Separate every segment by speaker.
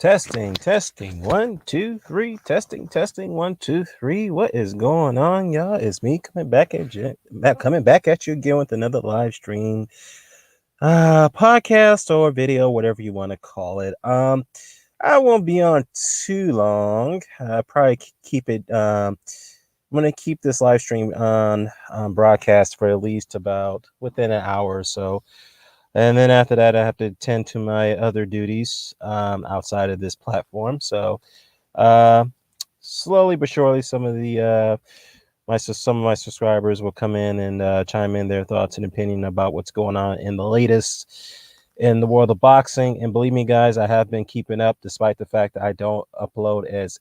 Speaker 1: Testing. 1, 2, 3. Testing. 1, 2, 3. What is going on, y'all? It's me coming back at you again with another live stream, podcast or video, whatever you want to call it. I won't be on too long. Probably keep it. I'm gonna keep this live stream on broadcast for at least about within an hour or so. And then after that, I have to tend to my other duties outside of this platform. So uh, slowly but surely, some of my subscribers will come in and chime in their thoughts and opinion about what's going on in the latest in the world of boxing. And believe me, guys, I have been keeping up, despite the fact that I don't upload as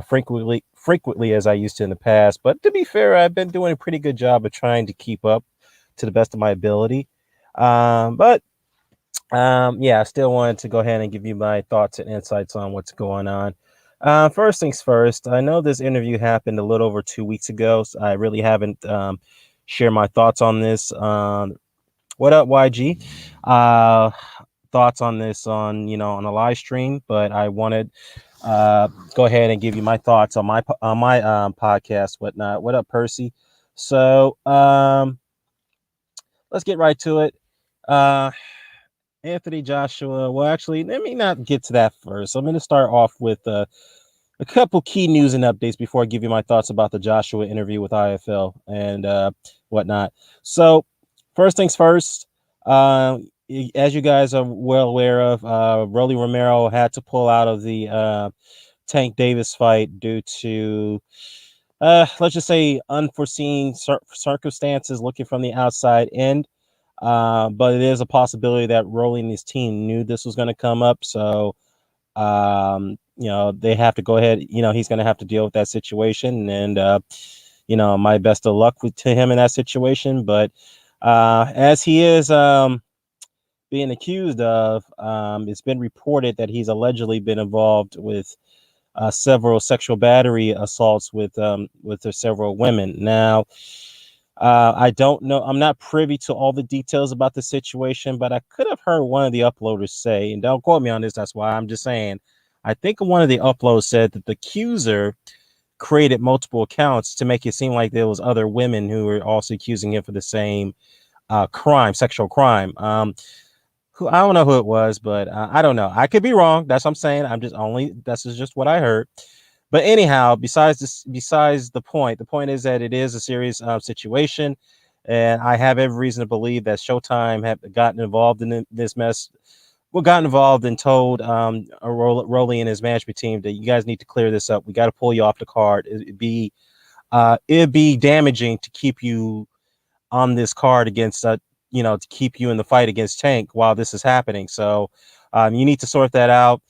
Speaker 1: frequently as I used to in the past. But to be fair, I've been doing a pretty good job of trying to keep up to the best of my ability. But yeah, I still wanted to go ahead and give you my thoughts and insights on what's going on. First things first, I know this interview happened a little over 2 weeks ago, so I really haven't shared my thoughts on this. What up, YG? Thoughts on this on a live stream, but I wanted go ahead and give you my thoughts on my podcast, whatnot. What up, Percy? So let's get right to it. Anthony Joshua. Well, actually, let me not get to that first. I'm going to start off with a couple key news and updates before I give you my thoughts about the Joshua interview with IFL and whatnot. So, first things first, as you guys are well aware of, Rolly Romero had to pull out of the Tank Davis fight due to, let's just say, unforeseen circumstances looking from the outside in. But it is a possibility that Rolly and his team knew this was going to come up. So, they have to go ahead. He's going to have to deal with that situation. And, my best of luck to him in that situation. But as he is being accused of, it's been reported that he's allegedly been involved with several sexual battery assaults with several women. Now, I don't know. I'm not privy to all the details about the situation, but I could have heard one of the uploaders say, and don't quote me on this, that's why I'm just saying, I think one of the uploads said that the accuser created multiple accounts to make it seem like there was other women who were also accusing him for the same sexual crime. I don't know who it was, but I don't know. I could be wrong. That's what I'm saying. This is just what I heard. But anyhow, besides the point is that it is a serious situation, and I have every reason to believe that Showtime have gotten involved in this mess. Well, gotten involved and told Rolly and his management team that you guys need to clear this up. We got to pull you off the card. It'd be damaging to keep you on this card against to keep you in the fight against Tank while this is happening. So you need to sort that out.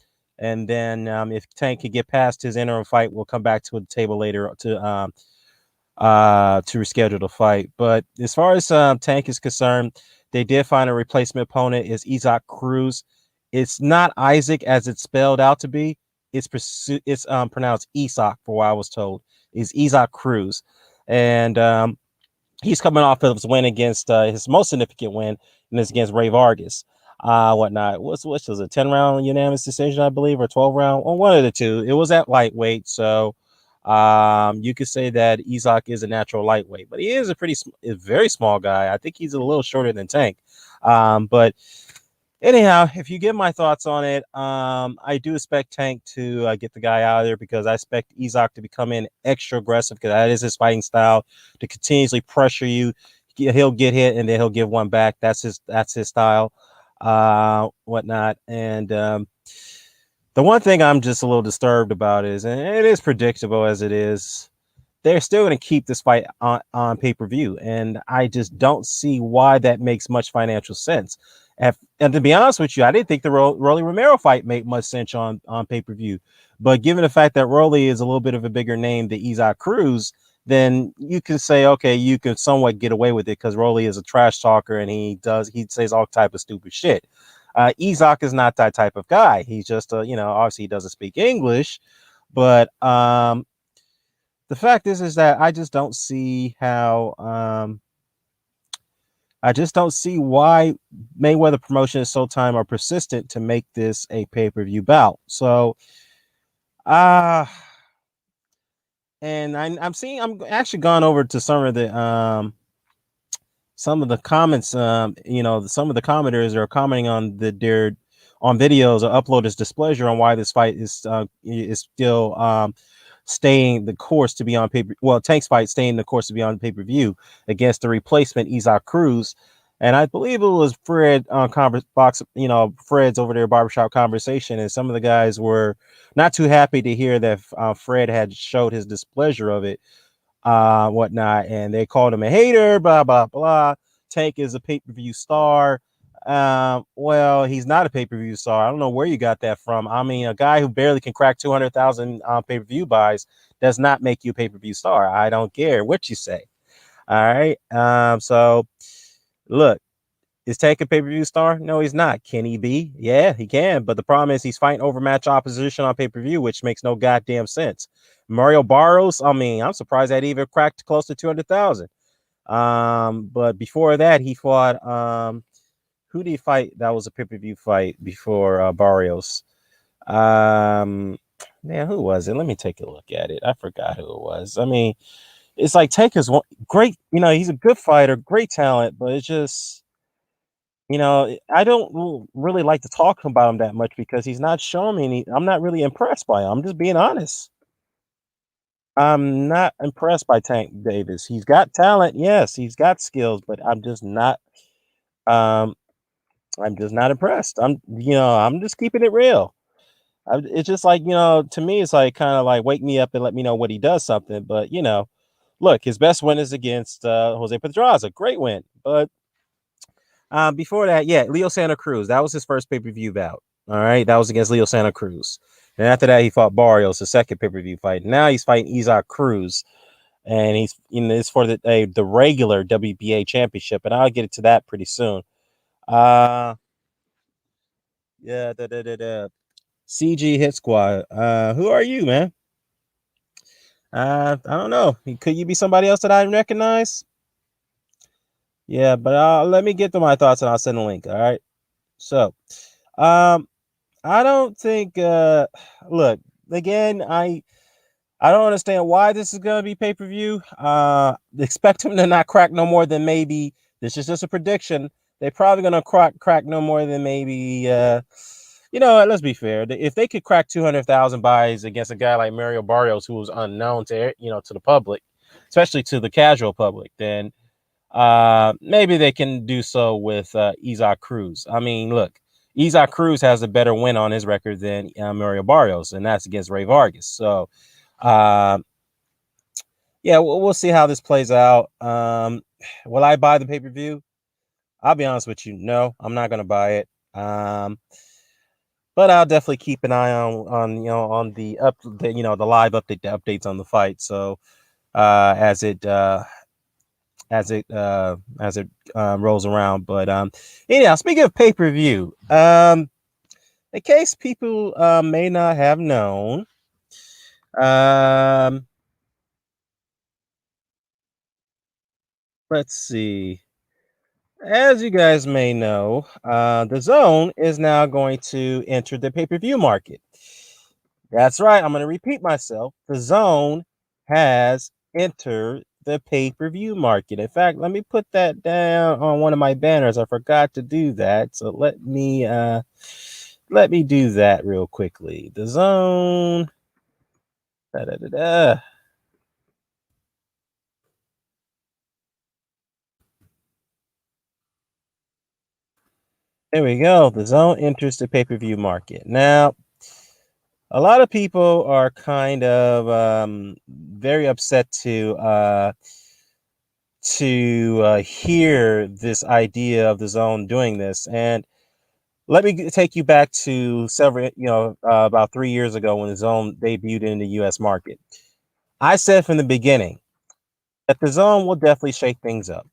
Speaker 1: And then if Tank could get past his interim fight, we'll come back to the table later to reschedule the fight. But as far as Tank is concerned, they did find a replacement opponent. Is DAVIS-CRUZ. It's not Isaac as it's spelled out to be. It's pronounced Usyk, for what I was told. Is DAVIS-CRUZ. And he's coming off of his win against his most significant win, and it's against Ray Vargas. Whatnot. What was a 10-round unanimous decision, I believe, or 12-round, or one of the two. It was at lightweight, so you could say that Usyk is a natural lightweight, but he is a very small guy. I think he's a little shorter than Tank. But anyhow, if you get my thoughts on it, I do expect Tank to get the guy out of there, because I expect Usyk to become in extra aggressive, because that is his fighting style, to continuously pressure you. He'll get hit and then he'll give one back. That's his style, whatnot. And the one thing I'm just a little disturbed about is, and it is predictable as it is, they're still going to keep this fight on pay-per-view, and I just don't see why that makes much financial sense. And to be honest with you, I didn't think the Rolly Romero fight made much sense on pay-per-view, but given the fact that Rolly is a little bit of a bigger name than DAVIS-CRUZ, then you can say, okay, you can somewhat get away with it, because Rolly is a trash talker and he says all type of stupid shit. Usyk is not that type of guy. He's just obviously he doesn't speak English, but the fact is that I just don't see how I just don't see why Mayweather promotion is so time or persistent to make this a pay-per-view bout. So, uh and I'm actually gone over to some of the comments, some of the commenters are commenting on their on videos or uploaders' displeasure on why this fight is still staying the course to be on paper. Well, Tank's fight staying the course to be on pay-per-view against the replacement Usyk-CRUZ. And I believe it was Fred on Fred's over there barbershop conversation, and some of the guys were not too happy to hear that Fred had showed his displeasure of it, whatnot, and they called him a hater, blah blah blah. Tank is a pay-per-view star. Well, he's not a pay-per-view star. I don't know where you got that from. I mean, a guy who barely can crack 200,000 pay-per-view buys does not make you a pay-per-view star. I don't care what you say. All right. So look, is Tank a pay-per-view star? No, he's not. Can he be? Yeah, he can. But the problem is he's fighting overmatch opposition on pay-per-view, which makes no goddamn sense. Mario Barros, I mean, I'm surprised that he even cracked close to 200,000. But before that, he fought who did he fight? That was a pay-per-view fight before Barrios. Man, who was it? Let me take a look at it. I forgot who it was. I mean, it's like Tank is great, he's a good fighter, great talent, but it's just I don't really like to talk about him that much because he's not showing me I'm not really impressed by him. I'm just being honest. I'm not impressed by Tank Davis. He's got talent, yes, he's got skills, but um I'm just not impressed. I'm just keeping it real. It's just like, to me, it's like kind of like wake me up and let me know what he does something. But look, his best win is against Jose Pedraza, great win. But before that, yeah, Leo Santa Cruz. That was his first pay-per-view bout. All right, that was against Leo Santa Cruz. And after that, he fought Barrios, the second pay-per-view fight. Now he's fighting Usyk-CRUZ, and he's it's for the regular WBA championship, and I'll get to that pretty soon. Yeah, CG Hit Squad. Who are you, man? I don't know. Could you be somebody else that I recognize? Yeah, but let me get to my thoughts and I'll send a link. All right. So, um, I don't think look, again, I don't understand why this is gonna be pay-per-view. Expect him to not crack no more than maybe this is just a prediction. They're probably gonna crack no more than maybe let's be fair. If they could crack 200,000 buys against a guy like Mario Barrios, who was unknown to the public, especially to the casual public, then maybe they can do so with Usyk-CRUZ. I mean, look, Usyk-CRUZ has a better win on his record than Mario Barrios, and that's against Ray Vargas. So, uh, yeah, we'll see how this plays out. Will I buy the pay-per-view? I'll be honest with you, no, I'm not going to buy it. But I'll definitely keep an eye on the live updates on the fight. So as it rolls around. But anyhow, speaking of pay-per-view, in case people may not have known, um, let's see. As you guys may know, the Zone is now going to enter the pay-per-view market. That's right. I'm going to repeat myself. The Zone has entered the pay-per-view market. In fact, let me put that down on one of my banners. I forgot to do that. So let me do that real quickly. The Zone. Da, da, da, da. There we go. The Zone enters the pay-per-view market. Now, a lot of people are kind of very upset to hear this idea of the Zone doing this. And let me take you back to about 3 years ago when the Zone debuted in the U.S. market. I said from the beginning that the Zone will definitely shake things up.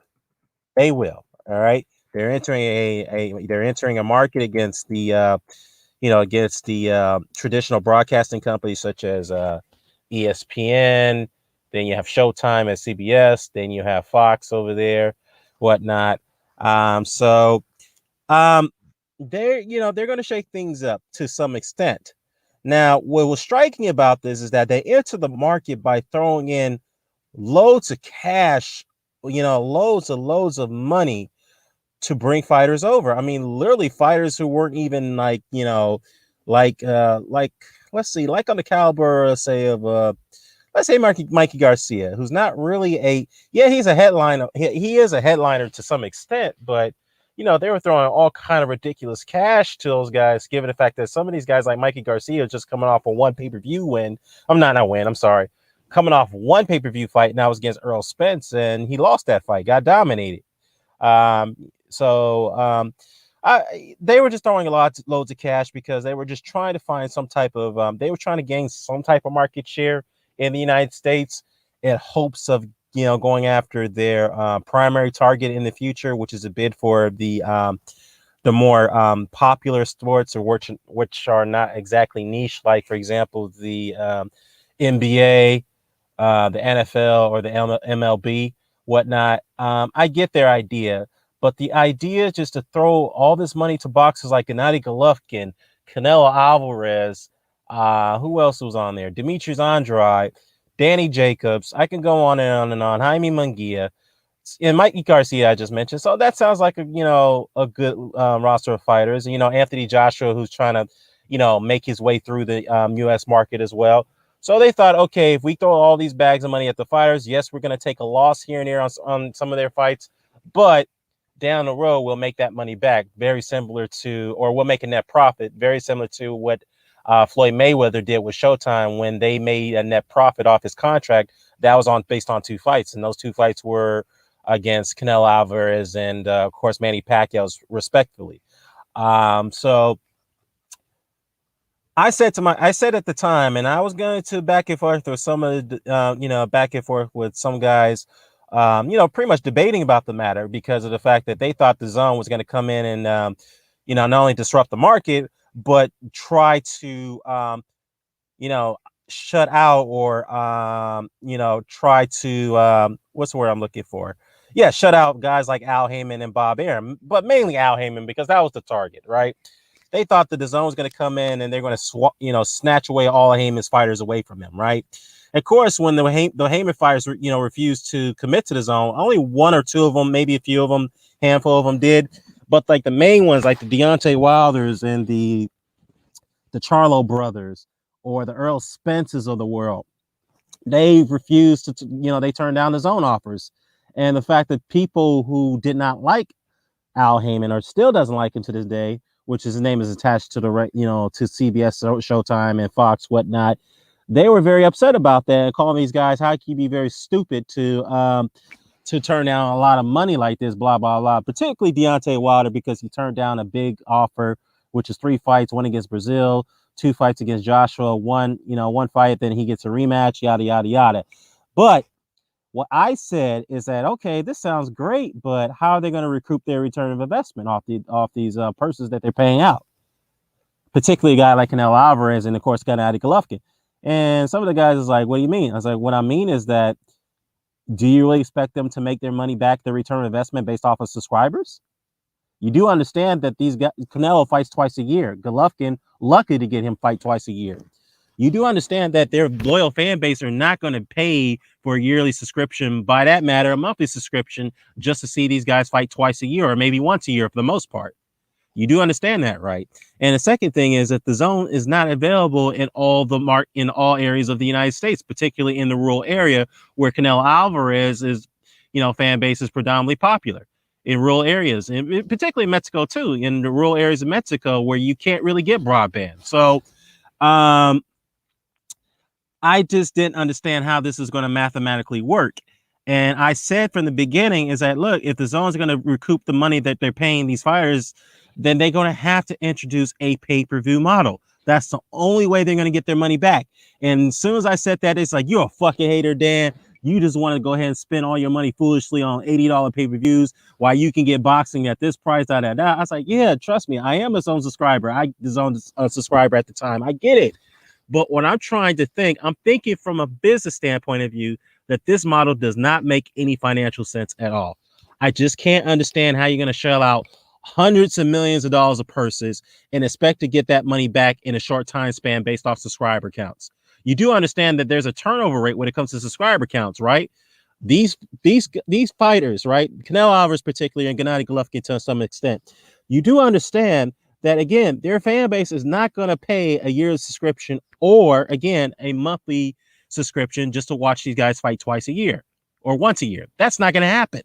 Speaker 1: They will. All right. They're entering a market against the traditional broadcasting companies such as ESPN. Then you have Showtime at CBS. Then you have Fox over there, whatnot. So um, they're going to shake things up to some extent. Now, what was striking about this is that they entered the market by throwing in loads of cash, loads of money to bring fighters over. I mean, literally fighters who weren't even like let's see, like on the caliber, say of let's say Mikey Garcia, who's not really he's a headliner. He is a headliner to some extent, but they were throwing all kind of ridiculous cash to those guys, given the fact that some of these guys like Mikey Garcia are just coming off a one pay-per-view win. I'm sorry. Coming off one pay-per-view fight, and that was against Earl Spence, and he lost that fight, got dominated. Um, they were just throwing loads of cash because they were just trying to find some type of they were trying to gain some type of market share in the United States in hopes of going after their primary target in the future, which is a bid for the more popular sports, or which are not exactly niche, like for example the NBA, the NFL, or the MLB, whatnot. I get their idea, but the idea is just to throw all this money to boxers like Gennady Golovkin, Canelo Alvarez, who else was on there? Demetrius Andrade, Danny Jacobs. I can go on and on and on. Jaime Munguia and Mikey Garcia I just mentioned. So that sounds like a good roster of fighters. Anthony Joshua, who's trying to make his way through the U.S. market as well. So they thought, okay, if we throw all these bags of money at the fighters, yes, we're going to take a loss here and there on some of their fights, but down the road, we'll make that money back, very similar to, or we'll make a net profit, very similar to what Floyd Mayweather did with Showtime when they made a net profit off his contract. That was based on two fights, and those two fights were against Canelo Alvarez and, of course, Manny Pacquiao, respectively. So I said at the time, and I was going to back and forth with some of the, back and forth with some guys, pretty much debating about the matter because of the fact that they thought the zone was going to come in and, not only disrupt the market, but try to, shut out or, try to, what's the word I'm looking for? Yeah, shut out guys like Al Heyman and Bob Arum, but mainly Al Heyman because that was the target, right? They thought that the zone was going to come in and they're going to snatch away all of Heyman's fighters away from him, right? Of course, when the Heyman fighters, refused to commit to the zone, only one or two of them, maybe a few of them, handful of them did. But like the main ones, like the Deontay Wilders and the Charlo brothers or the Earl Spences of the world, they refused to, they turned down the zone offers. And the fact that people who did not like Al Heyman or still doesn't like him to this day, which his name is attached to to CBS, Showtime, and Fox, whatnot, they were very upset about that and calling these guys, how can you be very stupid to turn down a lot of money like this, blah, blah, blah, particularly Deontay Wilder, because he turned down a big offer, which is 3 fights, one against Brazil, 2 fights against Joshua, one fight, then he gets a rematch, yada, yada, yada. But what I said is that, okay, this sounds great, but how are they going to recoup their return of investment off these purses that they're paying out? Particularly a guy like Canelo Alvarez and, of course, Gennady Golovkin. And some of the guys is like, what do you mean? I was like, what I mean is that, do you really expect them to make their money back, their return of investment, based off of subscribers? You do understand that these guys, Canelo fights twice a year. Golovkin, lucky to get him fight twice a year. You do understand that their loyal fan base are not going to pay for a yearly subscription, by that matter, a monthly subscription, just to see these guys fight twice a year or maybe once a year for the most part. You do understand that, right? And the second thing is that the zone is not available in in all areas of the United States, particularly in the rural area where Canelo Alvarez is, fan base is predominantly popular in rural areas, and particularly Mexico too, in the rural areas of Mexico where you can't really get broadband. So, I just didn't understand how this is going to mathematically work. And I said from the beginning is that, look, if the zone's going to recoup the money that they're paying these fighters, then they're going to have to introduce a pay-per-view model. That's the only way they're going to get their money back. And as soon as I said that, it's like, you're a fucking hater, Dan. You just want to go ahead and spend all your money foolishly on $80 pay-per-views while you can get boxing at this price, da, da, da. I was like, yeah, trust me, I am a zone subscriber. I was DAZN subscriber at the time. I get it. But what I'm trying to think, I'm thinking from a business standpoint of view that this model does not make any financial sense at all. I just can't understand how you're going to shell out hundreds of millions of dollars of purses and expect to get that money back in a short time span based off subscriber counts. You do understand that there's a turnover rate when it comes to subscriber counts, right? These fighters, right? Canelo Alvarez particularly, and Gennady Golovkin to some extent. You do understand that, again, their fan base is not going to pay a year's subscription or, again, a monthly subscription just to watch these guys fight twice a year or once a year. That's not going to happen.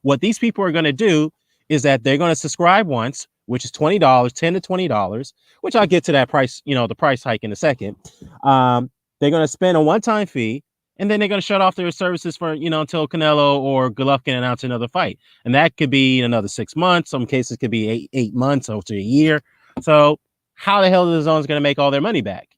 Speaker 1: What these people are going to do is that they're going to subscribe once, which is $20, $10 to $20, which I'll get to that price, the price hike in a second. They're going to spend a one-time fee, and then they're going to shut off their services for, until Canelo or Golovkin announce another fight. And that could be another 6 months. Some cases could be eight months or to a year. So how the hell is the DAZN going to make all their money back?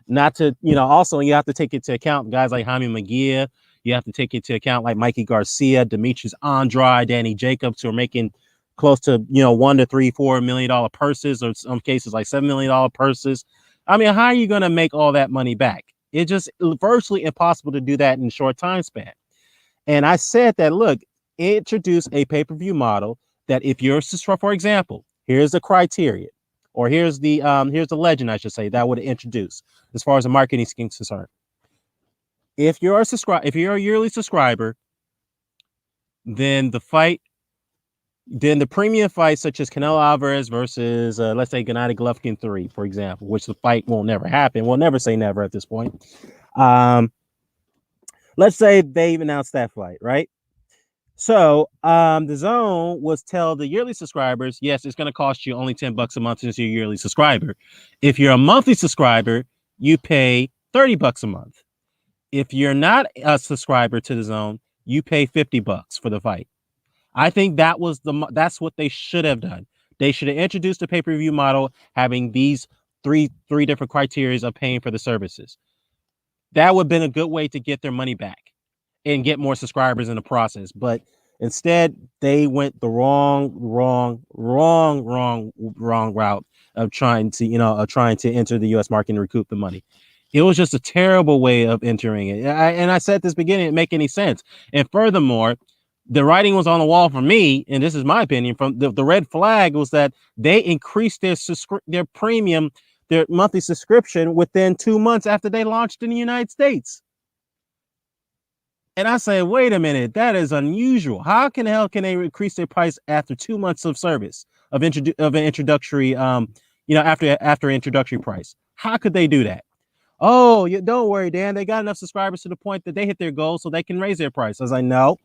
Speaker 1: Not to, also you have to take into account guys like Jaime Munguia. You have to take into account like Mikey Garcia, Demetrius Andrade, Danny Jacobs, who are making close to, $1 to $3-4 million purses, or some cases like $7 million purses. I mean, how are you going to make all that money back? It's just virtually impossible to do that in a short time span. And I said that, look, introduce a pay-per-view model that if you're, for example, here's the criteria, or here's the legend, I should say, that would introduce as far as the marketing scheme is concerned. If you're a yearly subscriber, then the premium fights such as Canelo Alvarez versus, let's say, Gennady Golovkin 3, for example, which the fight won't never happen. We'll never say never at this point. Let's say they've announced that fight, right? So the DAZN was tell the yearly subscribers, yes, it's going to cost you only $10 a month since you're a yearly subscriber. If you're a monthly subscriber, you pay $30 a month. If you're not a subscriber to the DAZN, you pay $50 for the fight. I think that's what they should have done. They should have introduced a pay-per-view model having these three different criteria of paying for the services. That would have been a good way to get their money back and get more subscribers in the process. But instead, they went the wrong route of trying to enter the U.S. market and recoup the money. It was just a terrible way of entering it. And I said at this beginning, it didn't make any sense. And furthermore, the writing was on the wall for me, and this is my opinion, from the red flag was that they increased their premium, their monthly subscription within 2 months after they launched in the United States. And I say, wait a minute, that is unusual. How can they increase their price after 2 months of service of an introductory, after introductory price? How could they do that? Oh, don't worry, Dan. They got enough subscribers to the point that they hit their goal, so they can raise their price. I was like, no,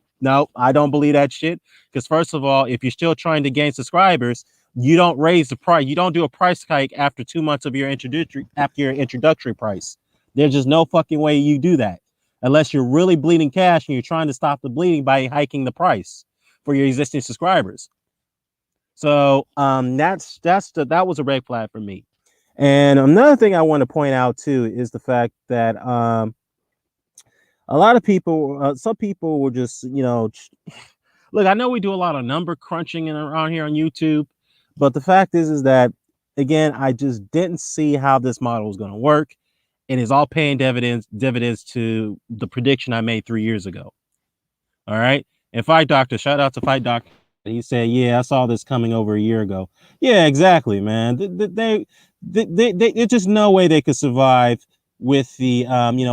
Speaker 1: I don't believe that shit. Because first of all, if you're still trying to gain subscribers, you don't raise the price. You don't do a price hike after 2 months of your introductory price. There's just no fucking way you do that unless you're really bleeding cash and you're trying to stop the bleeding by hiking the price for your existing subscribers. So that was a red flag for me. And another thing I want to point out too is the fact that a lot of people, some people were just, look, I know we do a lot of number crunching around here on YouTube, but the fact is that, again, I just didn't see how this model was going to work. And it's all paying dividends to the prediction I made 3 years ago. All right. And Fight Doctor, shout out to Fight Doctor. He said, yeah, I saw this coming over a year ago. Yeah, exactly, man. There's just no way they could survive with the,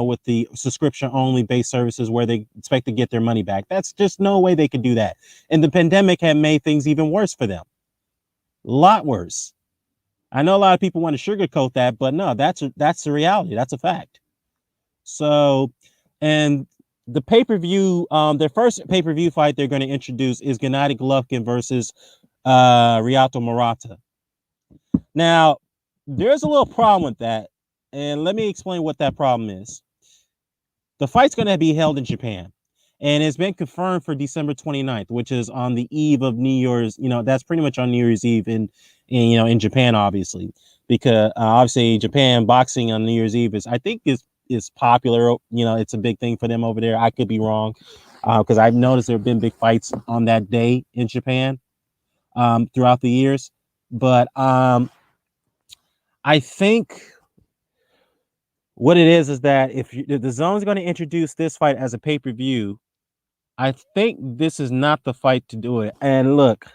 Speaker 1: with the subscription only based services where they expect to get their money back. That's just no way they could do that. And the pandemic had made things even worse for them. A lot worse. I know a lot of people want to sugarcoat that, but no, that's the reality. That's a fact. So, and the pay-per-view, their first pay-per-view fight they're going to introduce is Gennady Golovkin versus Renato Murata. Now, there's a little problem with that, and let me explain what that problem is. The fight's going to be held in Japan, and it's been confirmed for December 29th, which is on the eve of New Year's. That's pretty much on New Year's Eve in Japan, obviously, because obviously Japan boxing on New Year's Eve is popular. It's a big thing for them over there. I could be wrong, because I've noticed there have been big fights on that day in Japan throughout the years. But I think what it is that if the DAZN is going to introduce this fight as a pay-per-view, I think this is not the fight to do it. And look,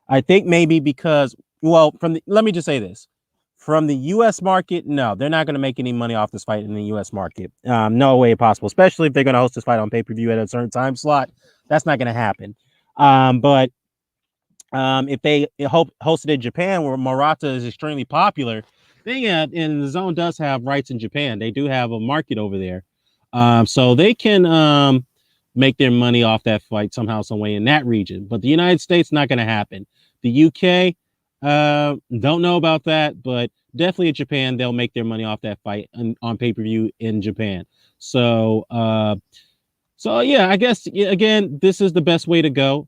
Speaker 1: I think maybe because, well, let me just say this. From the U.S. market, no, they're not going to make any money off this fight in the U.S. market. No way possible, especially if they're going to host this fight on pay-per-view at a certain time slot. That's not going to happen. But if they hosted in Japan, where Murata is extremely popular, then yeah, and the zone does have rights in Japan. They do have a market over there, so they can make their money off that fight somehow, some way in that region. But the United States, not going to happen. The UK, don't know about that, but definitely in Japan, they'll make their money off that fight on pay-per-view in Japan. So, so yeah, I guess again, this is the best way to go.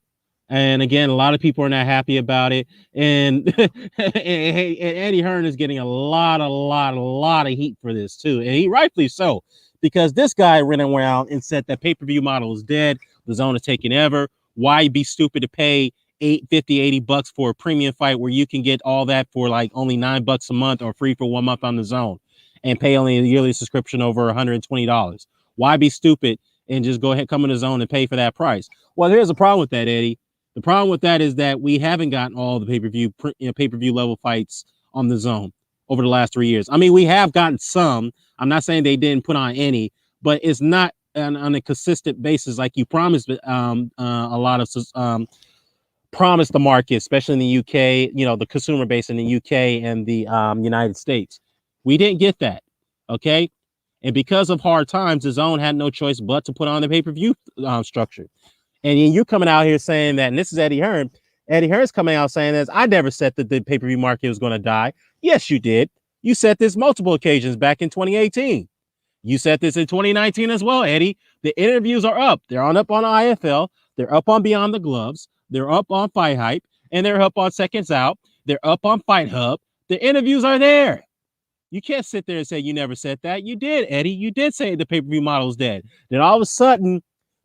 Speaker 1: And again, a lot of people are not happy about it. And, and Eddie Hearn is getting a lot of heat for this too. And he rightfully so, because this guy ran around and said that pay-per-view model is dead. The zone is taking ever. Why be stupid to pay $80 for a premium fight where you can get all that for like only $9 a month or free for 1 month on the zone and pay only a yearly subscription over $120? Why be stupid and just go ahead, come in the zone and pay for that price? Well, here's a problem with that, Eddie. The problem with that is that we haven't gotten all the pay-per-view level fights on the zone over the last 3 years. I mean, we have gotten some. I'm not saying they didn't put on any, but it's not on a consistent basis like you promised. A lot of promised the market, especially in the UK. You know, the consumer base in the UK and the United States. We didn't get that. Okay, and because of hard times, the zone had no choice but to put on the pay-per-view structure. And you're coming out here saying that, and this is Eddie Hearn. Eddie Hearn's coming out saying this. I never said that the pay-per-view market was going to die. Yes, you did. You said this multiple occasions back in 2018. You said this in 2019 as well, Eddie. The interviews are up. They're up on IFL. They're up on Beyond the Gloves. They're up on Fight Hype. And they're up on Seconds Out. They're up on Fight Hub. The interviews are there. You can't sit there and say you never said that. You did, Eddie. You did say the pay-per-view model is dead. Then all of a sudden,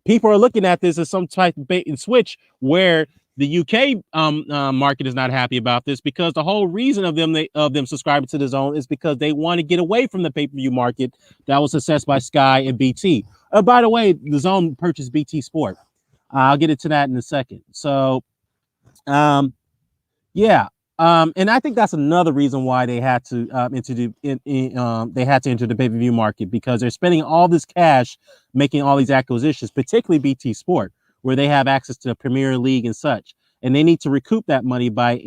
Speaker 1: people are looking at this as some type of bait and switch where the UK market is not happy about this, because the whole reason of them subscribing to the zone is because they want to get away from the pay-per-view market that was assessed by Sky and BT. By the way, the zone purchased BT Sport. I'll get into that in a second. So, yeah. And I think that's another reason why they had to enter the pay-per-view market, because they're spending all this cash making all these acquisitions, particularly BT Sport, where they have access to the Premier League and such. And they need to recoup that money by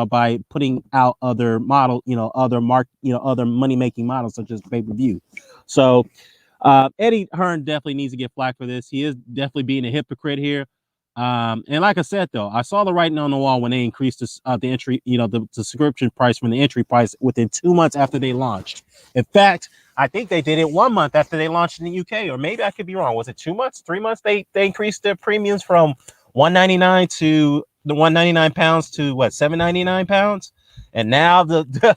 Speaker 1: by putting out other other money-making models such as pay-per-view. So Eddie Hearn definitely needs to get flack for this. He is definitely being a hypocrite here. And like I said, though, I saw the writing on the wall when they increased the entry, the subscription price from the entry price within 2 months after they launched. In fact, I think they did it 1 month after they launched in the UK, or maybe I could be wrong. Was it 2 months, 3 months? They increased their premiums from £199 to the £199 to what, £799, and now the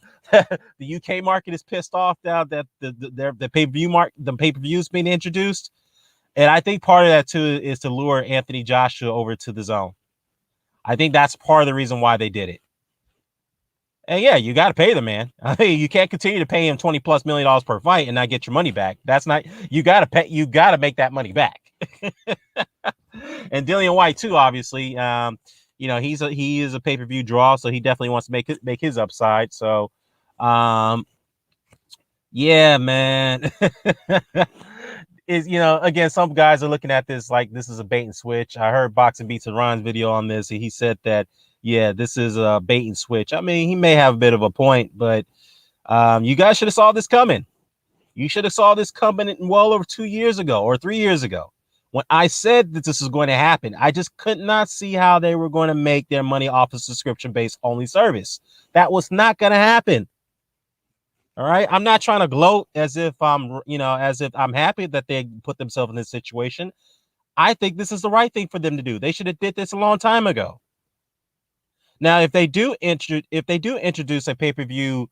Speaker 1: UK market is pissed off now that the pay-per-view is being introduced. And I think part of that too is to lure Anthony Joshua over to the zone. I think that's part of the reason why they did it. And yeah, you got to pay the man. I mean, you can't continue to pay him $20+ million per fight and not get your money back. That's not, you got to pay, you got to make that money back. And Dillian White too, obviously. He is a pay-per-view draw, so he definitely wants to make his upside. So yeah, man. Is, again, some guys are looking at this like this is a bait and switch. I heard Boxing Beats and Ron's video on this, and he said that, yeah, this is a bait and switch. I mean, he may have a bit of a point, but you guys should have saw this coming. You should have saw this coming well over 2 years ago or 3 years ago when I said that this was going to happen. I just could not see how they were going to make their money off a subscription-based only service. That was not going to happen. All right. I'm not trying to gloat as if I'm happy that they put themselves in this situation. I think this is the right thing for them to do. They should have did this a long time ago. Now, if they do introduce a pay-per-view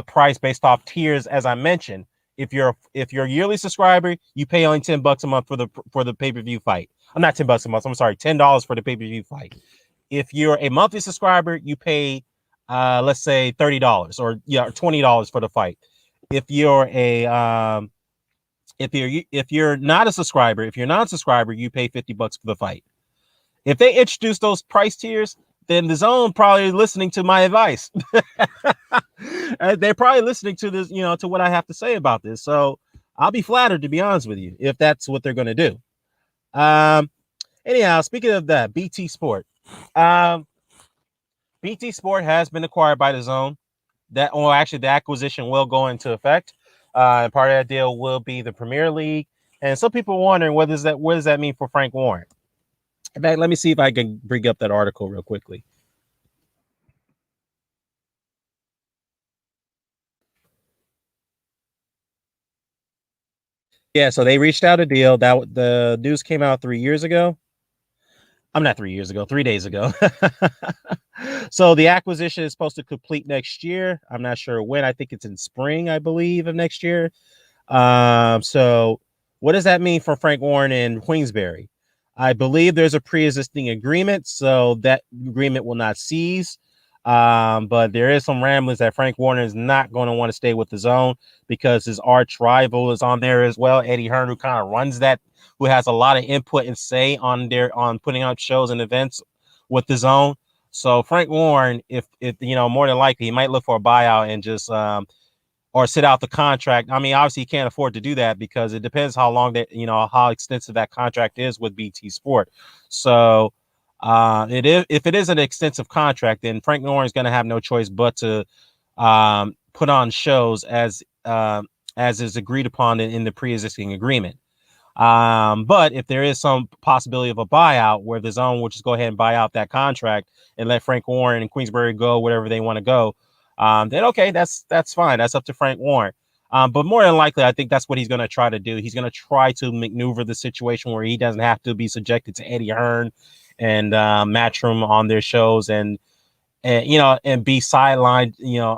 Speaker 1: price based off tiers, as I mentioned, if you're a yearly subscriber, you pay only $10 a month for the pay-per-view fight. I'm not $10 a month. I'm sorry, $10 for the pay-per-view fight. If you're a monthly subscriber, you pay let's say $30 or $20 for the fight. If you're a If you're not a subscriber, if you're not a subscriber, you pay $50 for the fight. If they introduce those price tiers, then the zone probably listening to my advice. They're probably listening to this, to what I have to say about this. So I'll be flattered, to be honest with you, if that's what they're going to do. Anyhow, speaking of that, BT Sport. BT Sport has been acquired by the zone. Actually, the acquisition will go into effect. And part of that deal will be the Premier League. And some people are wondering, what does that mean for Frank Warren? In fact, let me see if I can bring up that article real quickly. Yeah, so they reached out a deal that the news came out 3 years ago. I'm not 3 years ago, 3 days ago. So the acquisition is supposed to complete next year. I'm not sure when. I think it's in spring, I believe, of next year. So what does that mean for Frank Warren and Queensberry? I believe there's a pre-existing agreement, so that agreement will not cease. But there is some ramblings that Frank Warren is not going to want to stay with the zone because his arch rival is on there as well, Eddie Hearn, who kind of runs that, who has a lot of input and say on putting up shows and events with the zone. So Frank Warren, if more than likely, he might look for a buyout and just or sit out the contract. I mean, obviously, he can't afford to do that because it depends how long how extensive that contract is with BT Sport. So, if it is an extensive contract, then Frank Warren is going to have no choice but to put on shows as is agreed upon in the pre-existing agreement. But if there is some possibility of a buyout where the zone will just go ahead and buy out that contract and let Frank Warren and Queensberry go wherever they want to go, then okay, that's fine. That's up to Frank Warren. But more than likely, I think that's what he's going to try to do. He's going to try to maneuver the situation where he doesn't have to be subjected to Eddie Hearn and Matchroom on their shows and be sidelined,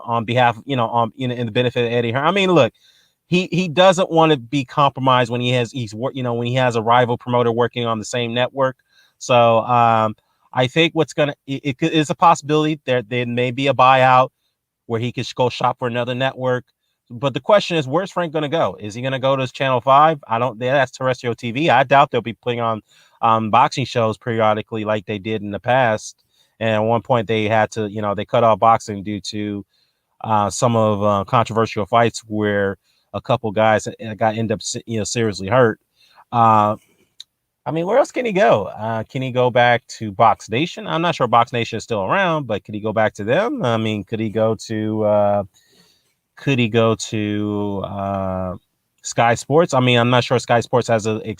Speaker 1: on behalf, in the benefit of Eddie Hearn. I mean, look, he doesn't want to be compromised when when he has a rival promoter working on the same network. So I think it is a possibility there may be a buyout where he could go shop for another network. But the question is, where's Frank going to go? Is he going to go to Channel 5? That's terrestrial TV. I doubt they'll be putting on boxing shows periodically like they did in the past. And at one point they had to, they cut off boxing due to some of controversial fights where a couple guys end up seriously hurt. I mean, where else can he go? Can he go back to Box Nation? I'm not sure Box Nation is still around, but could he go back to them? I mean, could he go to Sky Sports? I mean, I'm not sure Sky Sports has a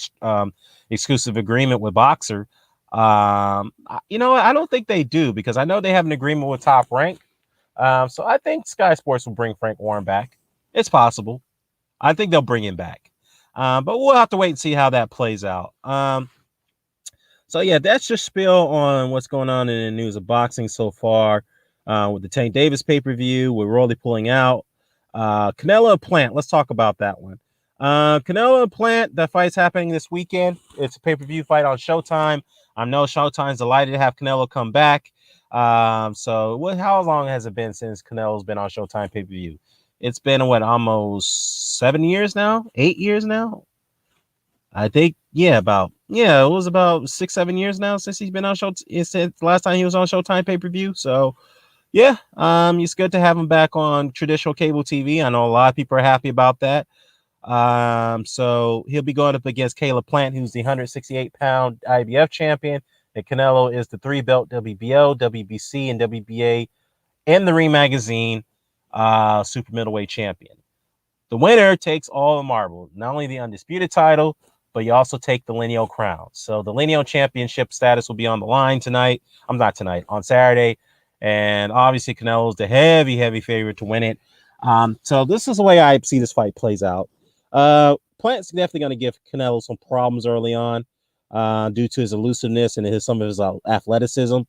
Speaker 1: exclusive agreement with Boxer. I don't think they do because I know they have an agreement with Top Rank. So I think Sky Sports will bring Frank Warren back. It's possible. I think they'll bring him back. But we'll have to wait and see how that plays out. So yeah, that's just spill on what's going on in the news of boxing so far. With the Tank Davis pay-per-view, we're really pulling out. Canelo Plant, let's talk about that one. Canelo Plant, that fight's happening this weekend. It's a pay-per-view fight on Showtime. I know Showtime's delighted to have Canelo come back. So how long has it been since Canelo's been on Showtime pay-per-view? It's been almost 7 years now, 8 years now. I think, it was about 6-7 years now since he's been on show. Since last time he was on Showtime pay-per-view. So yeah, it's good to have him back on traditional cable TV. I know a lot of people are happy about that. So he'll be going up against Caleb Plant, who's the 168-pound IBF champion, and Canelo is the 3-belt WBO, WBC, and WBA and the Ring Magazine super middleweight champion. The winner takes all the marbles, not only the undisputed title, but you also take the lineal crown. So the lineal championship status will be on the line tonight. On Saturday. And obviously Canelo's the heavy favorite to win it. So this is the way I see this fight plays out. Plant's definitely going to give Canelo some problems early on due to his elusiveness and some of his athleticism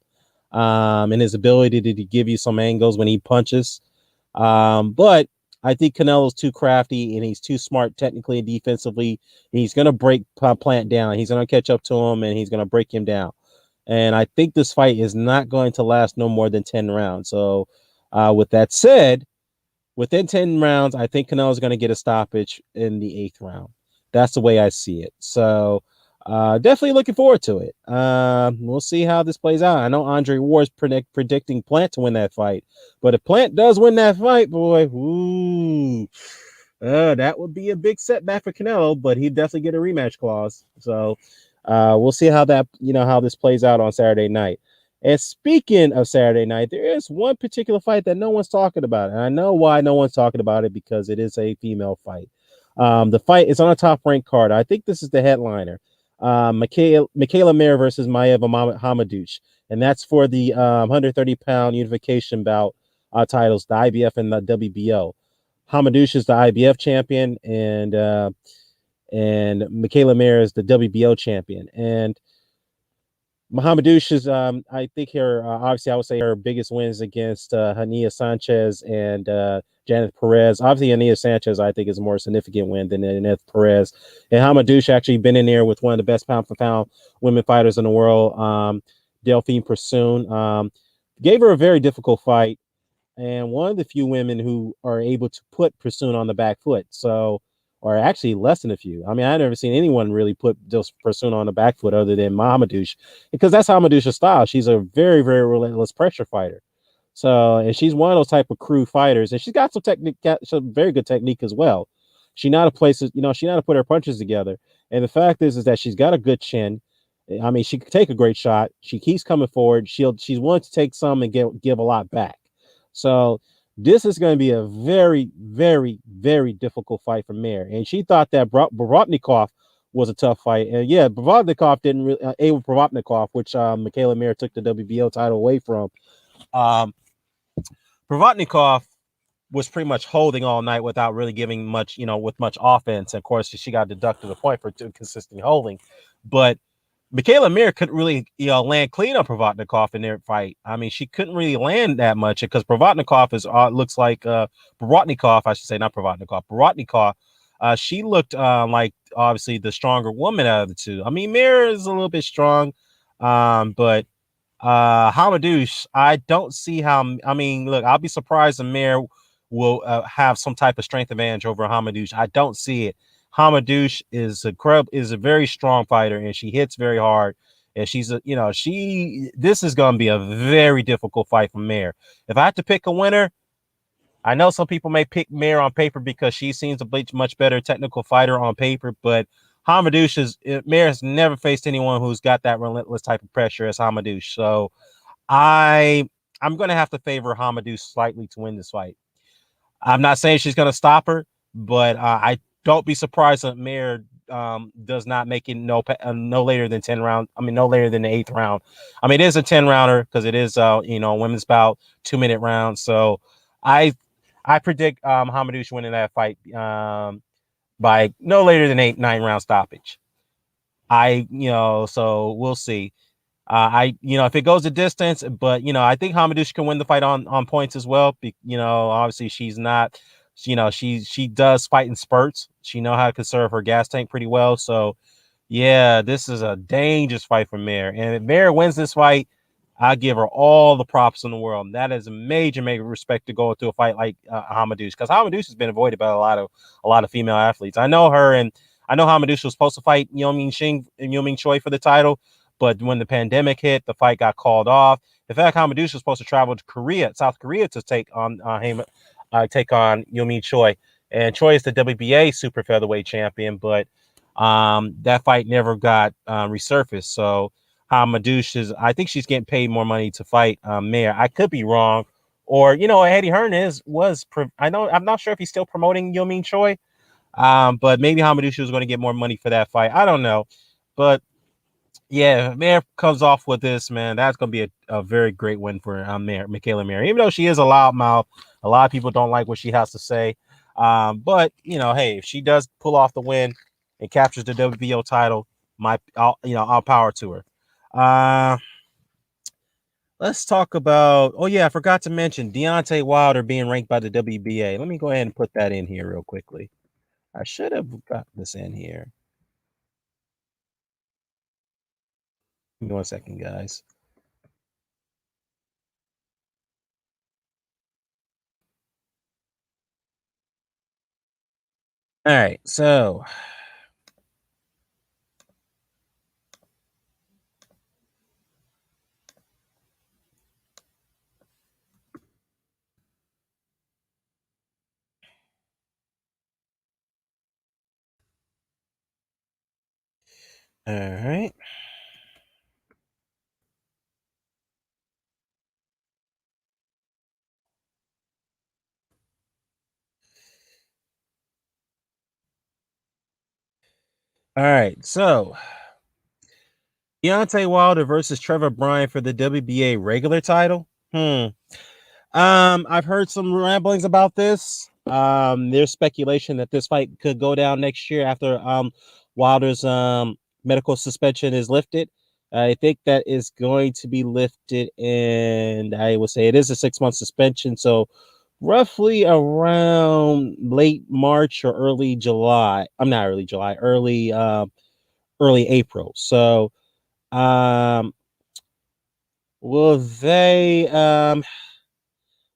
Speaker 1: and his ability to give you some angles when he punches. But I think Canelo's too crafty and he's too smart technically and defensively. He's going to break Plant down. He's going to catch up to him and he's going to break him down. And I think this fight is not going to last no more than 10 rounds. So with that said, within 10 rounds, I think Canelo's going to get a stoppage in the 8th round. That's the way I see it. So definitely looking forward to it. We'll see how this plays out. I know Andre Ward is predicting Plant to win that fight, but if Plant does win that fight, boy, ooh, that would be a big setback for Canelo. But he'd definitely get a rematch clause. So we'll see how that how this plays out on Saturday night. And speaking of Saturday night, there is one particular fight that no one's talking about, and I know why no one's talking about it, because it is a female fight. The fight is on a top ranked card. I think this is the headliner. Michaela Mayer versus MAYER-HAMADOUCHE, and that's for the 130-pound unification bout titles, the IBF and the WBO. Hamadouche is the IBF champion, and Michaela Mayer is the WBO champion. And Mohamedouche is, I think her, obviously, I would say her biggest wins against Hania Sanchez and Janet Perez. Obviously, Hania Sanchez, I think, is a more significant win than Janet Perez. And Hamadouche actually been in there with one of the best pound for pound women fighters in the world, Delphine Persoon. Gave her a very difficult fight, and one of the few women who are able to put Persoon on the back foot. So, or actually less than a few. I mean, I've never seen anyone really put just Persoon on the back foot other than Mohamedouche, because that's Hamadouche's style. She's a very, very relentless pressure fighter. So, and she's one of those type of crew fighters, and she's got some technique, got some very good technique as well. She know how to place, she know how to put her punches together. And the fact is that she's got a good chin. I mean, she could take a great shot. She keeps coming forward. She's willing to take some and give a lot back. So this is going to be a very, very, very difficult fight for Mayer. And she thought that Borotnikov was a tough fight. And yeah, Borotnikov didn't really, Abel Borotnikov, which Michaela Mayer took the WBO title away from. Borotnikov was pretty much holding all night without really giving much, with much offense. And of course, she got deducted a point for consistent holding. But Michaela Mayer couldn't really, land clean on Provodnikov in their fight. I mean, she couldn't really land that much because Provodnikov is looks like Borotnikov, I should say, not Provodnikov, Borotnikov. She looked like obviously the stronger woman out of the two. I mean, Mayer is a little bit strong, but Hamadouche, I don't see how. I mean, look, I'll be surprised if Mayer will have some type of strength advantage over Hamadouche. I don't see it. Hamadouche is a very strong fighter, and she hits very hard. And she's a, this is going to be a very difficult fight for Mayer. If I had to pick a winner, I know some people may pick Mayer on paper because she seems to be much better technical fighter on paper, but Mayer has never faced anyone who's got that relentless type of pressure as Hamadouche. So I'm going to have to favor Hamadouche slightly to win this fight. I'm not saying she's going to stop her, but I don't be surprised if Mayer does not make it no later than 10 rounds. I mean, no later than the 8th round. I mean, it is a 10 rounder because it is women's bout, 2-minute round. So I predict Hamadouche winning that fight by no later than 9 round stoppage. So we'll see. If it goes a distance, but I think Hamadouche can win the fight on points as well. Obviously she's not, she does fight in spurts. She know how to conserve her gas tank pretty well. So yeah, this is a dangerous fight for Mayer. And if Mayer wins this fight, I give her all the props in the world. And that is a major, major respect to go into a fight like Hamadouche, because Hamadouche has been avoided by a lot of female athletes. I know Hamadouche was supposed to fight Yeo Ming Choi for the title, but when the pandemic hit, the fight got called off. In fact, Hamadouche was supposed to travel to South Korea, to take on Yeo Ming Choi. And Choi is the WBA super featherweight champion, but that fight never got resurfaced. So Hamadouche I think she's getting paid more money to fight Mayer. I could be wrong. Or, Eddie Hearn I'm not sure if he's still promoting Yeo Ming Choi. But maybe Hamadouche was going to get more money for that fight. I don't know. But yeah, Mayer comes off with this, man, that's going to be a very great win for Michaela Mayer. Even though she is a loudmouth, a lot of people don't like what she has to say. But hey, if she does pull off the win and captures the WBO title, all power to her. Let's talk about. Oh yeah, I forgot to mention Deontay Wilder being ranked by the WBA. Let me go ahead and put that in here real quickly. I should have got this in here. Give me 1 second, guys. All right, so All right. All right. So Deontay Wilder versus Trevor Bryan for the WBA regular title. I've heard some ramblings about this. There's speculation that this fight could go down next year after Wilder's medical suspension is lifted. I think that is going to be lifted, and I would say it is a 6-month suspension, so roughly around late March or early July. I'm not early July, early April. So, um, will they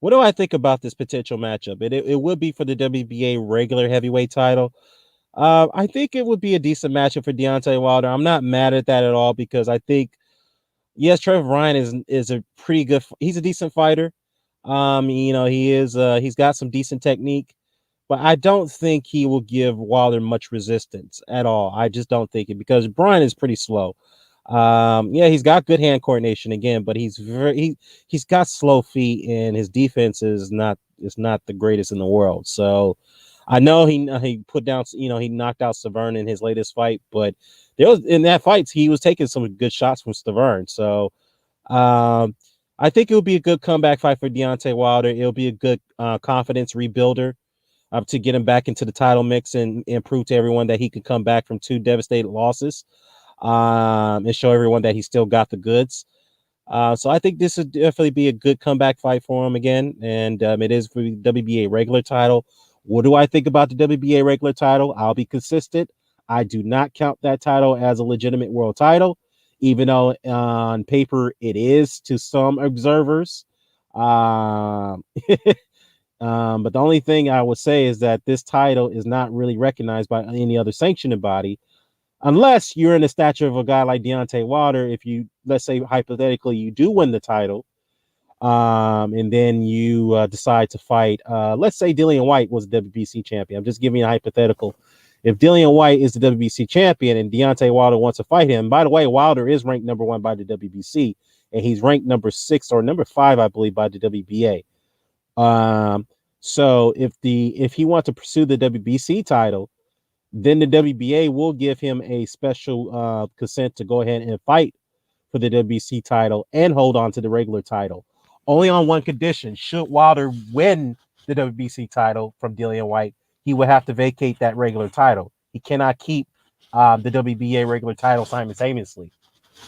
Speaker 1: what do I think about this potential matchup? It would be for the WBA regular heavyweight title. I think it would be a decent matchup for Deontay Wilder. I'm not mad at that at all because I think yes, Trevor Bryan is a pretty good. He's a decent fighter. He's got some decent technique, but I don't think he will give Wilder much resistance at all. I just don't think it because Bryan is pretty slow. Yeah, he's got good hand coordination again, but he's got slow feet and his defense is not the greatest in the world. So I know he put down, he knocked out Severn in his latest fight, but there was in that fight he was taking some good shots from Severn. So um, I think it will be a good comeback fight for Deontay Wilder. It'll be a good confidence rebuilder to get him back into the title mix and prove to everyone that he could come back from 2 devastating losses and show everyone that he still got the goods. So I think this would definitely be a good comeback fight for him again, and it is for the WBA regular title. What do I think about the WBA regular title? I'll be consistent. I do not count that title as a legitimate world title, even though on paper it is to some observers. Um, but the only thing I would say is that this title is not really recognized by any other sanctioning body unless you're in the stature of a guy like Deontay Wilder. If you, let's say hypothetically, you do win the title, and then you decide to fight, let's say Dillian White was the WBC champion. I'm just giving you a hypothetical. If Dillian White is the WBC champion and Deontay Wilder wants to fight him, by the way, Wilder is ranked #1 by the WBC, and he's ranked #6 or #5, I believe, by the WBA. So if he wants to pursue the WBC title, then the WBA will give him a special consent to go ahead and fight for the WBC title and hold on to the regular title. Only on one condition: should Wilder win the WBC title from Dillian White, he would have to vacate that regular title. He cannot keep the WBA regular title simultaneously.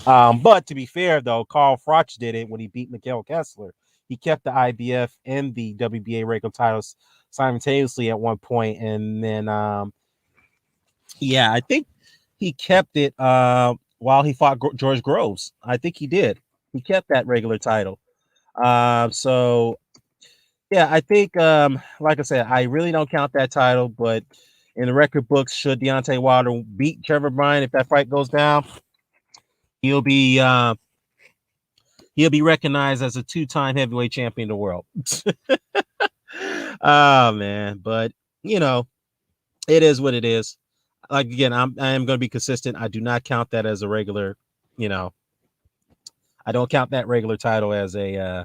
Speaker 1: But to be fair, though, Carl Froch did it when he beat Mikael Kessler. He kept the IBF and the WBA regular titles simultaneously at one point, and then yeah, I think he kept it while he fought George Groves. I think he did. He kept that regular title. So yeah, I think like I said, I really don't count that title, but in the record books, should Deontay Wilder beat Trevor Bryan if that fight goes down, he'll be uh, he'll be recognized as a 2-time heavyweight champion of the world. Oh man, but you know, it is what it is. Like again, I am going to be consistent. I do not count that as a regular, you know, I don't count that regular title as a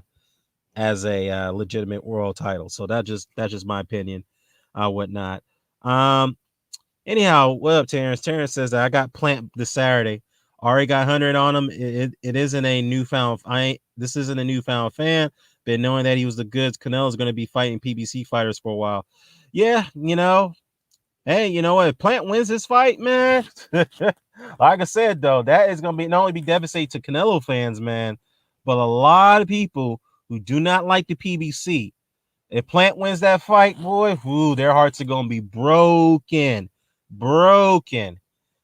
Speaker 1: legitimate world title. So that's just my opinion, whatnot. Anyhow, what up, Terrence? Terrence says that I got Plant this Saturday. Already got 100 on him. It isn't a newfound. This isn't a newfound fan. Been knowing that he was the goods. Canelo's going to be fighting PBC fighters for a while. Yeah, hey, you know what? If Plant wins this fight, man, like I said, though, that is going to be not only be devastating to Canelo fans, man, but a lot of people who do not like the PBC. If Plant wins that fight, boy, their hearts are going to be broken.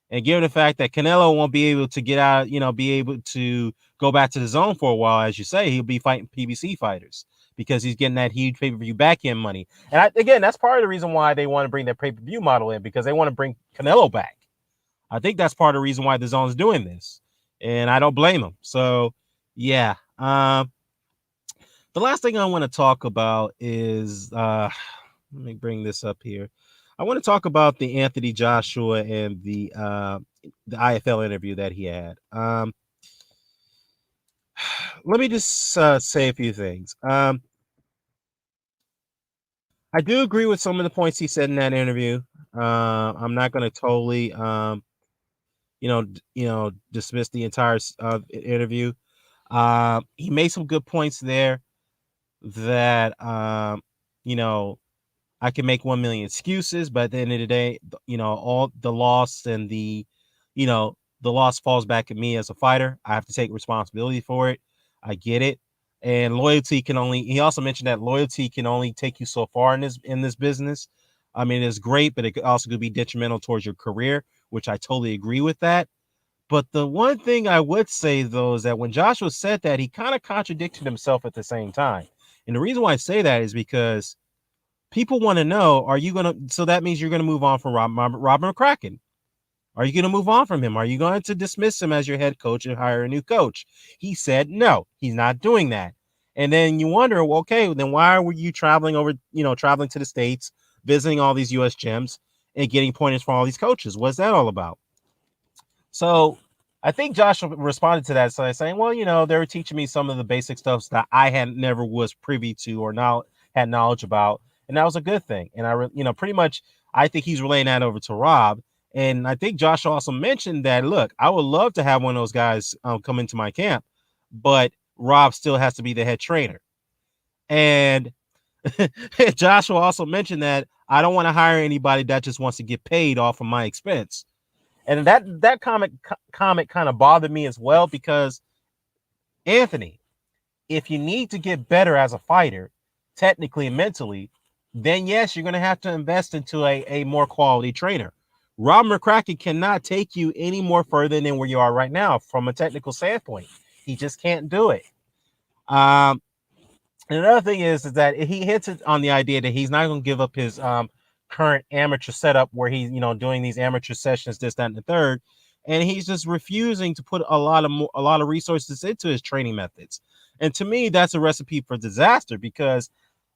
Speaker 1: And given the fact that Canelo won't be able to get out, be able to go back to the zone for a while, as you say, he'll be fighting PBC fighters because he's getting that huge pay-per-view back-end money. And again, that's part of the reason why they want to bring their pay-per-view model in, because they want to bring Canelo back. I think that's part of the reason why the zone's doing this. And I don't blame them. So, yeah. The last thing I want to talk about is Let me bring this up here. I want to talk about the Anthony Joshua and the IFL interview that he had. Let me just say a few things. I do agree with some of the points he said in that interview. I'm not going to totally, dismiss the entire interview. He made some good points there that, you know, I can make 1 million excuses, but at the end of the day, all the loss and the loss falls back at me as a fighter. I have to take responsibility for it. I get it. And loyalty can only, he also mentioned that loyalty can only take you so far in this business. I mean, it's great, but it also could be detrimental towards your career, which I totally agree with that. But the one thing I would say, though, is that when Joshua said that, he kind of contradicted himself at the same time. And the reason why I say that is because people want to know, so that means you're going to move on from Robert McCracken. Are you going to move on from him? Are you going to dismiss him as your head coach and hire a new coach? He said, no, he's not doing that. And then you wonder, well, okay, then why were you traveling to the States, visiting all these U.S. gyms and getting pointers from all these coaches? What's that all about? So I think Josh responded to that by saying, well, they were teaching me some of the basic stuff that I never was privy to or now had knowledge about. And that was a good thing. And pretty much, I think he's relaying that over to Rob. And I think Josh also mentioned that, look, I would love to have one of those guys come into my camp, but Rob still has to be the head trainer. And Joshua also mentioned that I don't want to hire anybody that just wants to get paid off of my expense. And that comment kind of bothered me as well, because Anthony, if you need to get better as a fighter, technically and mentally, then yes, you're going to have to invest into a more quality trainer. Rob McCracken cannot take you any more further than where you are right now from a technical standpoint. He just can't do it. And another thing is that he hits it on the idea that he's not going to give up his current amateur setup where he's doing these amateur sessions, this, that, and the third, and he's just refusing to put a lot of resources into his training methods. And to me, that's a recipe for disaster, because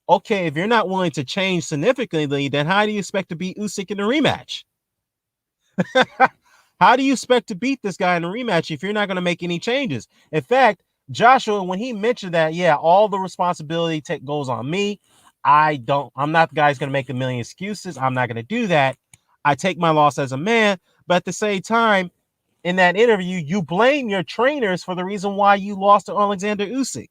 Speaker 1: okay, if you're not willing to change significantly, then how do you expect to beat Usyk in a rematch? How do you expect to beat this guy in a rematch if you're not going to make any changes? In fact, Joshua, when he mentioned that, yeah, all the responsibility goes on me. I'm not the guy who's going to make a million excuses. I'm not going to do that. I take my loss as a man. But at the same time, in that interview, you blame your trainers for the reason why you lost to Alexander Usyk.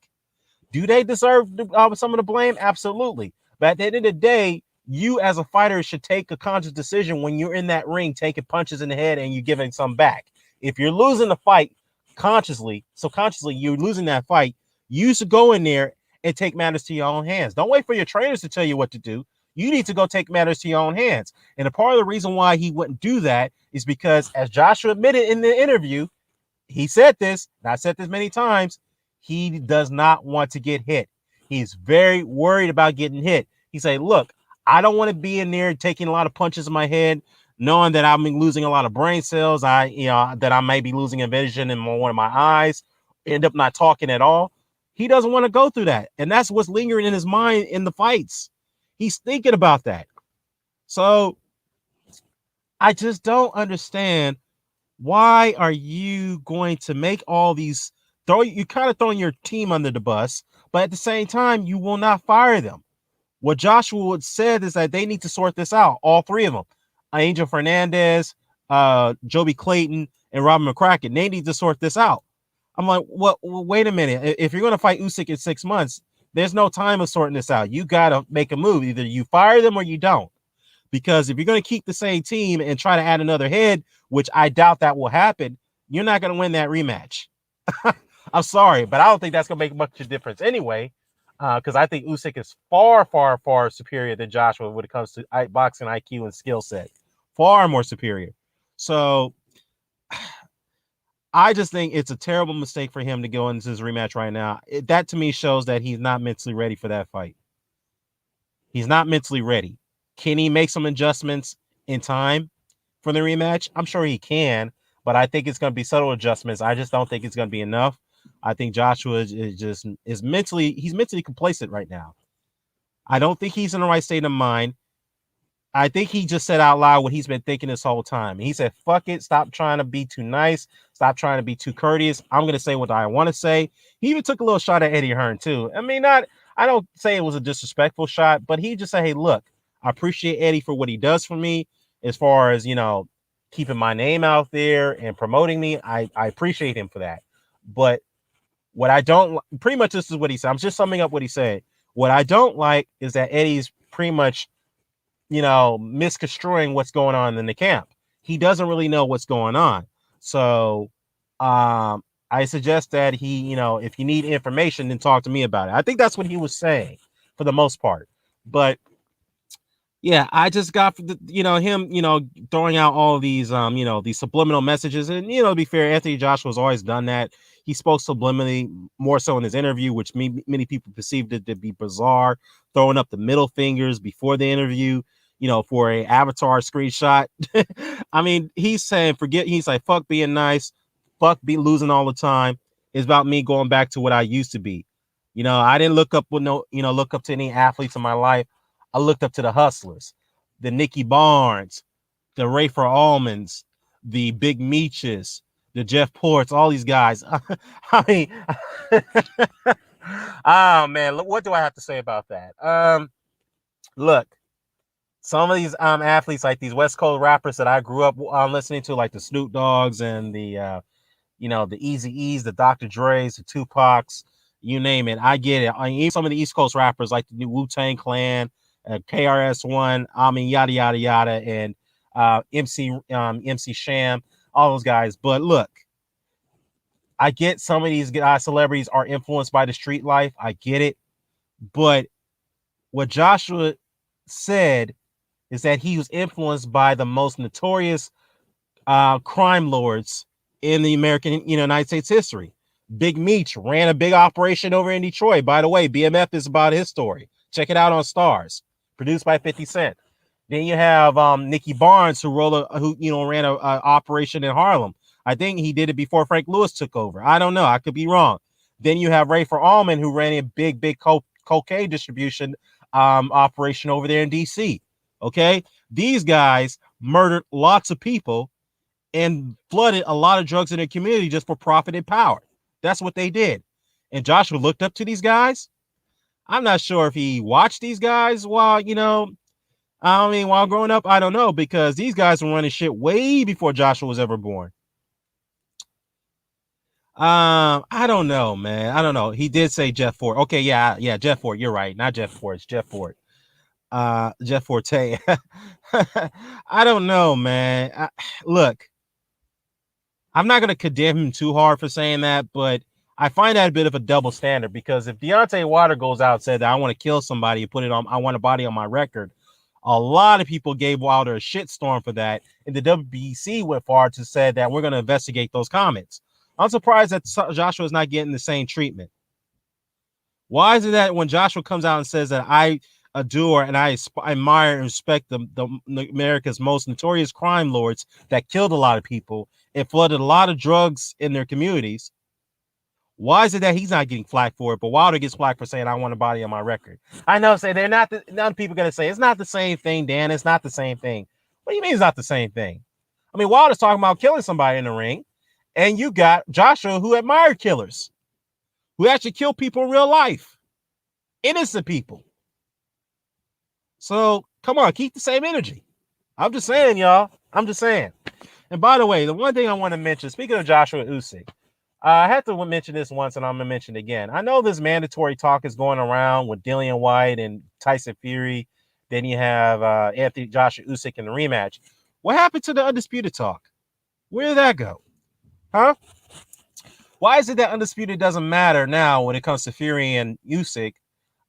Speaker 1: Do they deserve some of the blame? Absolutely. But at the end of the day, you as a fighter should take a conscious decision when you're in that ring, taking punches in the head and you're giving some back. If you're losing the fight consciously you're losing that fight, you should go in there and take matters to your own hands. Don't wait for your trainers to tell you what to do. You need to go take matters to your own hands. And a part of the reason why he wouldn't do that is because, as Joshua admitted in the interview, he said this, and I've said this many times, he does not want to get hit. He's very worried about getting hit. He said, look, I don't want to be in there taking a lot of punches in my head, knowing that I'm losing a lot of brain cells. That I may be losing a vision in one of my eyes, end up not talking at all. He doesn't want to go through that. And that's what's lingering in his mind in the fights. He's thinking about that. So I just don't understand, why are you going to make all these you kind of throwing your team under the bus, but at the same time, you will not fire them. What Joshua would said is that they need to sort this out. All three of them, Angel Fernandez, Joby Clayton, and Robin McCracken, they need to sort this out. I'm like, wait a minute. If you're going to fight Usyk in 6 months, there's no time of sorting this out. You got to make a move. Either you fire them or you don't. Because if you're going to keep the same team and try to add another head, which I doubt that will happen, you're not going to win that rematch. I'm sorry, but I don't think that's going to make much of a difference anyway, because I think Usyk is far, far, far superior than Joshua when it comes to boxing IQ and skill set. Far more superior. So I just think it's a terrible mistake for him to go into this rematch right now. That to me shows that he's not mentally ready for that fight. He's not mentally ready. Can he make some adjustments in time for the rematch? I'm sure he can, but I think it's going to be subtle adjustments. I just don't think it's going to be enough. I think Joshua is mentally complacent right now. I don't think he's in the right state of mind. I think he just said out loud what he's been thinking this whole time. He said, fuck it. Stop trying to be too nice. Stop trying to be too courteous. I'm going to say what I want to say. He even took a little shot at Eddie Hearn, too. I mean, I don't say it was a disrespectful shot, but he just said, hey, look, I appreciate Eddie for what he does for me as far as, keeping my name out there and promoting me. I appreciate him for that. But what I don't, pretty much this is what he said. I'm just summing up what he said. What I don't like is that Eddie's pretty much misconstruing what's going on in the camp. He doesn't really know what's going on. So I suggest that he, if you need information, then talk to me about it. I think that's what he was saying for the most part. But yeah, I just got him, throwing out all these these subliminal messages. And to be fair, Anthony Joshua's always done that. He spoke subliminally more so in his interview, which many people perceived it to be bizarre, throwing up the middle fingers before the interview, for a avatar screenshot. I mean, he's saying he's like, fuck being nice, fuck be losing all the time. It's about me going back to what I used to be. I didn't look up to any athletes in my life. I looked up to the hustlers, the Nicky Barnes, the Rafer Almonds, the Big Meaches, the Jeff Ports, all these guys. I mean, oh man, what do I have to say about that? Look, some of these athletes, like these West Coast rappers that I grew up listening to, like the Snoop Dogg's and the the Eazy-E's, the Dr. Dre's, the Tupacs, you name it. I get it. I mean, even some of the East Coast rappers like the new Wu-Tang Clan, KRS-One, I mean, yada yada yada, and MC Sham, all those guys. But look, I get some of these guys, celebrities are influenced by the street life. I get it. But what Joshua said is that he was influenced by the most notorious crime lords in the American, United States history. Big Meech ran a big operation over in Detroit. By the way, BMF is about his story. Check it out on Stars, produced by 50 Cent. Then you have Nicky Barnes, who ran a operation in Harlem. I think he did it before Frank Lewis took over. I don't know. I could be wrong. Then you have Rafer Almond, who ran a big cocaine distribution operation over there in DC. Okay, these guys murdered lots of people and flooded a lot of drugs in their community just for profit and power. That's what they did. And Joshua looked up to these guys. I'm not sure if he watched these guys while growing up. I don't know, because these guys were running shit way before Joshua was ever born. I don't know, man. I don't know. He did say Jeff Ford. Okay, yeah, Jeff Ford. You're right. Not Jeff Ford. It's Jeff Ford. Jeff Forte. I don't know, man. Look, I'm not going to condemn him too hard for saying that, but I find that a bit of a double standard, because if Deontay Wilder goes out and said that I want to kill somebody and I want a body on my record, a lot of people gave Wilder a shitstorm for that, and the WBC went far to say that we're going to investigate those comments. I'm surprised that Joshua is not getting the same treatment. Why is it that when Joshua comes out and says that I adore and I admire and respect the America's most notorious crime lords that killed a lot of people and flooded a lot of drugs in their communities, why is it that he's not getting flack for it, but Wilder gets flack for saying I want a body on my record? I know, say they're not. None people gonna say it's not the same thing, Dan. It's not the same thing. What do you mean it's not the same thing? I mean, Wilder's talking about killing somebody in the ring, and you got Joshua, who admired killers, who actually kill people in real life, innocent people. So come on, keep the same energy. I'm just saying, y'all. I'm just saying. And by the way, the one thing I want to mention, speaking of Joshua Usyk, I had to mention this once, and I'm gonna mention it again. I know this mandatory talk is going around with Dillian White and Tyson Fury. Then you have Joshua Usyk in the rematch. What happened to the undisputed talk? Where did that go? Huh? Why is it that undisputed doesn't matter now when it comes to Fury and Usyk?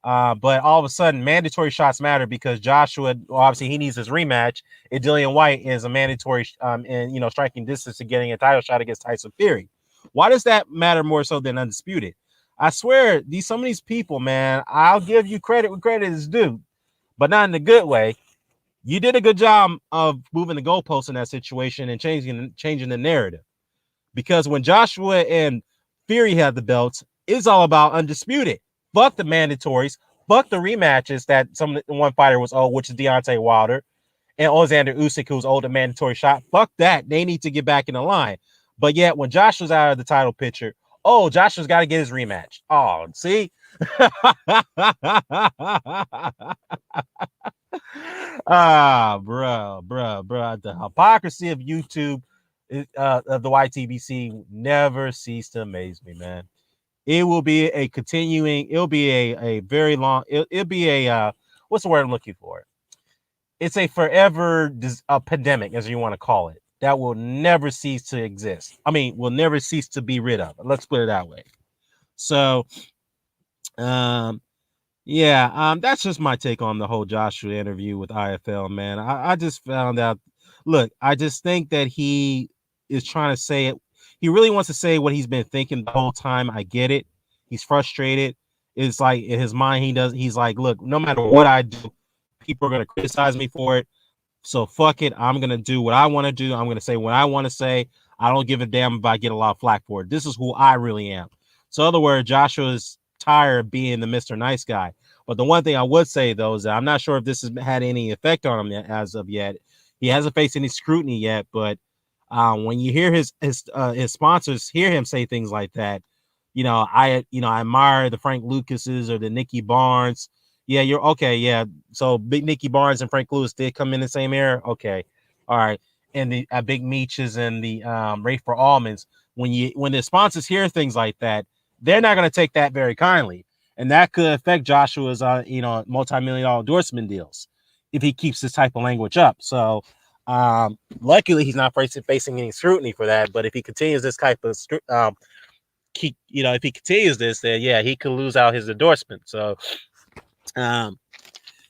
Speaker 1: But all of a sudden, mandatory shots matter because Joshua, obviously, he needs his rematch. And Dillian White is a mandatory, in striking distance to getting a title shot against Tyson Fury. Why does that matter more so than undisputed? I swear, some of these people, man, I'll give you credit where credit is due, but not in a good way. You did a good job of moving the goalposts in that situation and changing the narrative. Because when Joshua and Fury had the belts, it's all about undisputed. Fuck the mandatories. Fuck the rematches that one fighter was owed, which is Deontay Wilder and Alexander Usyk, who's owed a mandatory shot. Fuck that. They need to get back in the line. But yet, when Joshua's out of the title picture, oh, Joshua's got to get his rematch. Oh, see? Bro. The hypocrisy of YouTube, of the YTBC, never cease to amaze me, man. It will be a continuing, it'll be a very long, it'll be a, what's the word I'm looking for? It's a forever pandemic, as you want to call it, that will never cease to exist. I mean, will never cease to be rid of. Let's put it that way. So, yeah, that's just my take on the whole Joshua interview with IFL, man. I just found out. Look, I just think that he is trying to say it. He really wants to say what he's been thinking the whole time. I get it. He's frustrated. It's like in his mind, he's like, look, no matter what I do, people are going to criticize me for it. So fuck it. I'm going to do what I want to do. I'm going to say what I want to say. I don't give a damn if I get a lot of flack for it. This is who I really am. So in other words, Joshua's tired of being the Mr. Nice Guy. But the one thing I would say, though, is that I'm not sure if this has had any effect on him as of yet. He hasn't faced any scrutiny yet, but when you hear his sponsors hear him say things like that, I admire the Frank Lucases or the Nicky Barnes. Yeah, you're okay. Yeah, so Big Nicky Barnes and Frank Lewis did come in the same era. Okay, all right, and the Big Meaches and the Rafe for Almonds. When the sponsors hear things like that, they're not going to take that very kindly, and that could affect Joshua's multi-million-dollar endorsement deals if he keeps this type of language up. So luckily he's not facing any scrutiny for that, but if he continues this type of if he continues this, then yeah, he could lose out his endorsement. So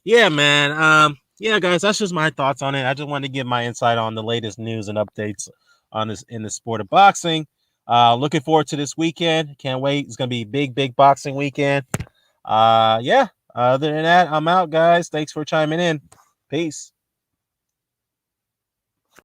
Speaker 1: yeah, man. Yeah, guys, that's just my thoughts on it. I just wanted to give my insight on the latest news and updates on this in the sport of boxing. Looking forward to this weekend. Can't wait. It's gonna be big boxing weekend. Yeah. Other than that, I'm out, guys. Thanks for chiming in. Peace.